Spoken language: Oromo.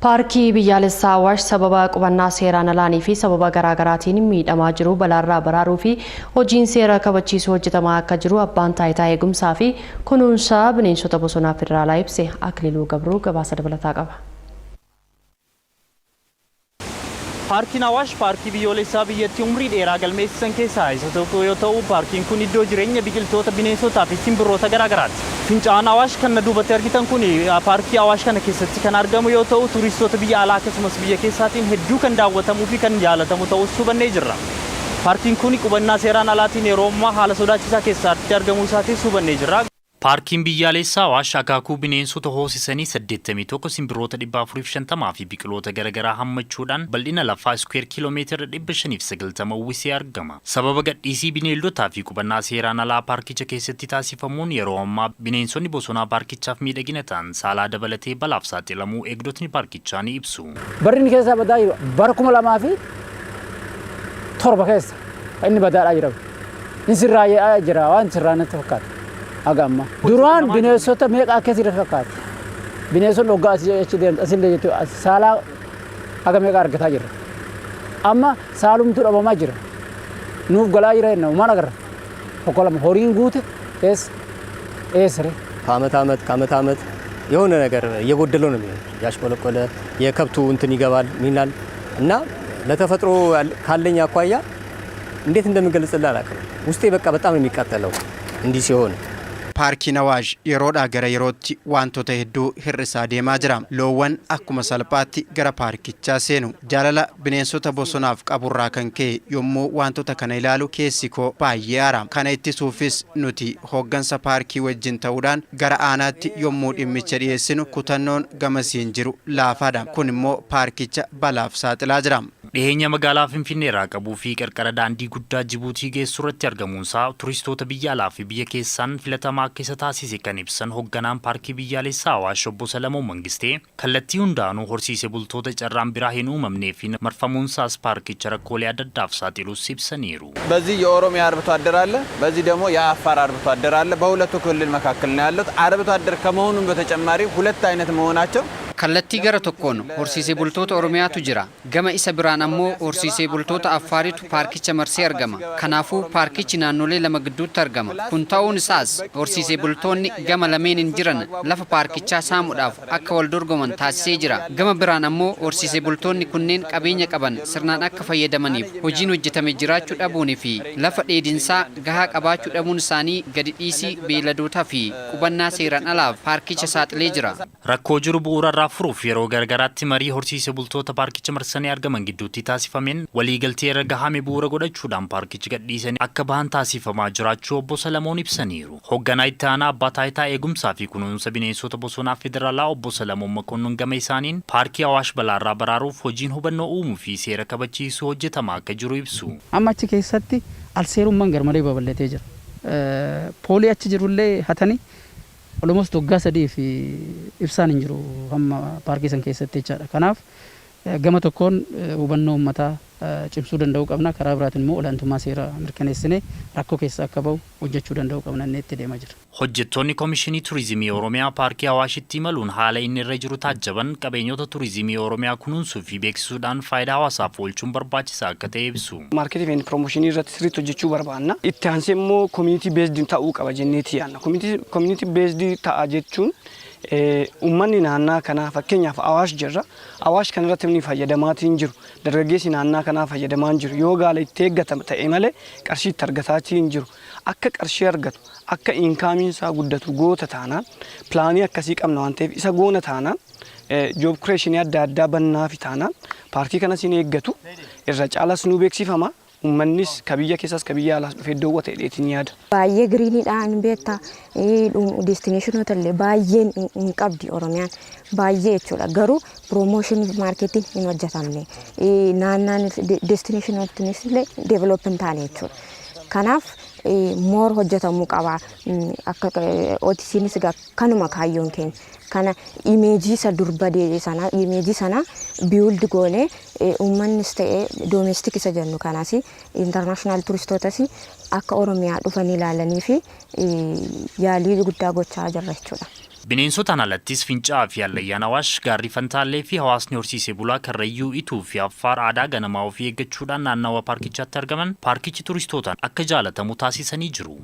Paarkii Biyyaalessaa Awaash sababa qubannaa seeraan alaanii fi sababa garaagaraatiin miidhamaa jiru balaarraa baraaruuf hojiin seera kabachiisuu hojjetamaa akka jiru abbaan taayitaa eegumsaa fi kunuunsa bineensota bosonaa federaalaa ibse. Akililuu Gabruu gabaasa dabalataa qaba. Paarkiin Awaash paarkii biyyoolessaa biyyattii umrii dheeraa galmeessisan keessaa isa tokko yoo ta'u, paarkiin kun iddoo jireenya biqiltoota bineensotaa fi simbirroota garaagaraati. Fincaa'aan Awaash kan duubatti argitan kun paarkii Awaash kana keessatti kan argamu yoo ta'u, turistoota biyya alaa akkasumas biyya keessaatiin hedduu kan daawwatamuu fi kan jaalatamu ta'us hubannee jirra. Paarkiin kun qubannaa seeraan alaatiin yeroo ammaa haala sodaachisaa keessatti argamuu isaatis hubannee jirra. Paarkiin Biyyaalessaa Awaash akaakuu bineensota hoosisanii 81 simbirroota 450 fi biqiloota garaagaraa hammachuudhaan bal'ina lafaa iskuweer kiiloomeetira 590 uwwisee argama. Sababa gadhiisii bineeldotaa fi qubannaa seeraan alaa paarkicha keessatti taasifamuun yeroo ammaa bineensonni bosonaa paarkichaaf miidhagina ta'an saalaa dabalatee balaaf saaxilamuu eegdotni paarkichaa ni ibsu. Barri keessa badaa jiru bara 2007 keessa inni badaadhaa jira. Insirraa jira waan sirraanatti fakkaata. Agama. Duraan bineensota meeqa akkasii fakkaata. Bineensonni hoggaa asillee jettu saalaa haga meeqa argataa jirra. Amma saalumtu dhabamaa jira. Nuuf galaa jira jenna maal agarra. Tokkolama horiin guute eesre. ከዓመት ዓመት የሆነ ነገር እየጎደለው ነው የሚሆነው። ያሽቆለቆለ የከብቱ እንትን ይገባል ሚናል እና ለተፈጥሮ ካለኝ አኳያ እንዴት እንደምገልጽልህ አላውቅም። ውስጤ በቃ በጣም ነው የሚቃጠለው እንዲህ ሲሆን Paarkiin Awaash yeroodhaa gara yerootti wantoota hedduu hir'isaa deemaa jira. Loowwan akkuma salphaatti gara paarkichaa seenu. Jaalala bineensota bosonaaf qaburraa kan ka'e yommuu wantoota kana ilaalu keessi koo baay'ee aara. Kana ittisuufis nuti hooggansa paarkii wajjin ta'uudhaan gara aanaatti yommuu dhimmicha dhiyeessinu kutannoon gamasiin jiru laafaadha. Kun immoo paarkicha balaaf saaxilaa jira. Dhiyeenya magaalaa Finfinneerraa qabuu fi qarqara daandii guddaa Jibuutii geessu irratti argamuunsaa turistoota biyya alaa fi biyya keessaan filatamaa akka isa taasise kan ibsan hoogganaan paarkii Biyyaalessaa Awaash obbo Salamoo Mangistee kallattii hundaanuu horsiisee bultoota carraan biraa hin uumamnee fi marfamuunsaas paarkicha rakkoolee adda addaaf saaxiluus ibsaniiru. በዚህ የኦሮሚያ አርብቶ አደር አለ፣ በዚህ ደግሞ የአፋር አርብቶ አደር አለ። በሁለቱ ክልል መካከል ነው ያለው። አርብቶ አደር ከመሆኑም በተጨማሪ ሁለት አይነት መሆናቸው kallattii gara tokkoon horsiisee bultoota Oromiyaatu jira. Gama isa biraan ammoo horsiisee bultoota Affaaritu paarkicha marsee argama. Kanaafuu paarkichi naannolee lama gidduutti argama. Kun ta'uun isaas horsiisee bultoonni gama lameen hin jiran lafa paarkichaa saamuudhaaf akka wal dorgoman taasisee jira. Gama biraan ammoo horsiisee bultoonni kunneen qabeenya qaban sirnaan akka fayyadamaniif hojiin hojjetame jiraachuu dhabuunii fi lafa dheedinsaa gahaa qabaachuu dhabuun isaanii gadi dhiisii beeladootaa fi qubannaa seeraan alaaf paarkicha saaxilee jira. Rakkoo jiru bu'uurarraa furuuf yeroo gargaraatti marii horsiisee bultoota paarkicha marsanii argaman gidduutti taasifameen waliigaltee irra gahame bu'uura godhachuudhaan paarkicha gadhiisanii akka bahan taasifamaa jiraachuu obbo Salamoon ibsaniiru. Hoogganaa itti aanaa abbaa taayitaa eegumsaa fi kunuunsa bineensota bosonaa federaalaa obbo Salamoon Makonnon gama isaaniin paarkii Awaash balaarraa baraaruuf hojiin hubannoo uumuu fi seera kabachiisuu hojjetamaa akka jiru ibsu. Amma achi keessatti alseerummaan garmalee babal'atee jira. Poolii achi jirullee hatanii almost waggaa 3 fi ibsaan hin jiru hamma paarkii san keessatti jechaadha. Kanaaf gama tokkoon hubannoo uummataa cimsuu danda'uu qabna. Karaa biraatiin immoo olaantummaa seeraa mirkaneessinee rakkoo keessa akka bahu hojjechuu danda'uu qabna inni itti deemaa jira. Hojjettoonni Komishinii Turizimii Oromiyaa Paarkii Awaashitti imaluun haala inni irra jiru taajjaban qabeenyota turizimii Oromiyaa kunuunsuu fi beeksisuudhaan faayidaa hawaasaaf oolchuun barbaachisaa akka ta'e ibsu. Maarketii fi piroomooshinii irratti sirriitti hojjechuu barbaanna. Itti aansee immoo community based ta'uu qaba jenneeti yaadna. Community based ta'a jechuun uummanni naannaa kanaa fakkeenyaaf Awaash jirra. Awaash kanarratti inni fayyadamaatiin jiru. Dargaggeessi naannaa kanaa fayyadamaa jiru. Yoo gaala itti eeggatama ta'e malee qarshii itti argataatiin jiru. Akka qarshii argatu, akka inkaamiin isaa guddatu goota taanaan pilaanii akkasii qabna waan ta'eef isa goona taanaan joob kireeshinii adda addaa bannaa fi taanaan paarkii kanas hin eeggatu irra caalas nu beeksifama. Uummannis kabiyya keessas kabiyya alaas dhufee iddoo ta'eetiin yaada. Baay'ee giriiniidhaan beektaa destinationota illee baay'een hin qabdi Oromiyaan baay'ee jechuudha. Garuu piroomooshinii maarketiin hin hojjetamne naannaan destinationotnis illee deeveloop hin taane jechuudha. Kanaaf moor hojjetamuu qaba. Akka OTCnis kanuma kaayyoon keenya. Kana imeejii isa durbadee sana imeejii sana biild goone uummannis ta'e domestic isa jennu kanas international turistootas akka Oromiyaa dhufanii ilaalanii fi yaalii guddaa gochaa jirra jechuudha. Bineensotaan alattis fincaa fi allayyaan Awaash gaarri Fantaallee fi hawaasni horsiisee bulaa Karrayyuu Ituu fi Affaar aadaa ganamaa ofii eeggachuudhaan naannawa paarkichaatti argaman paarkichi turistootaan akka jaalatamu taasisanii jiru.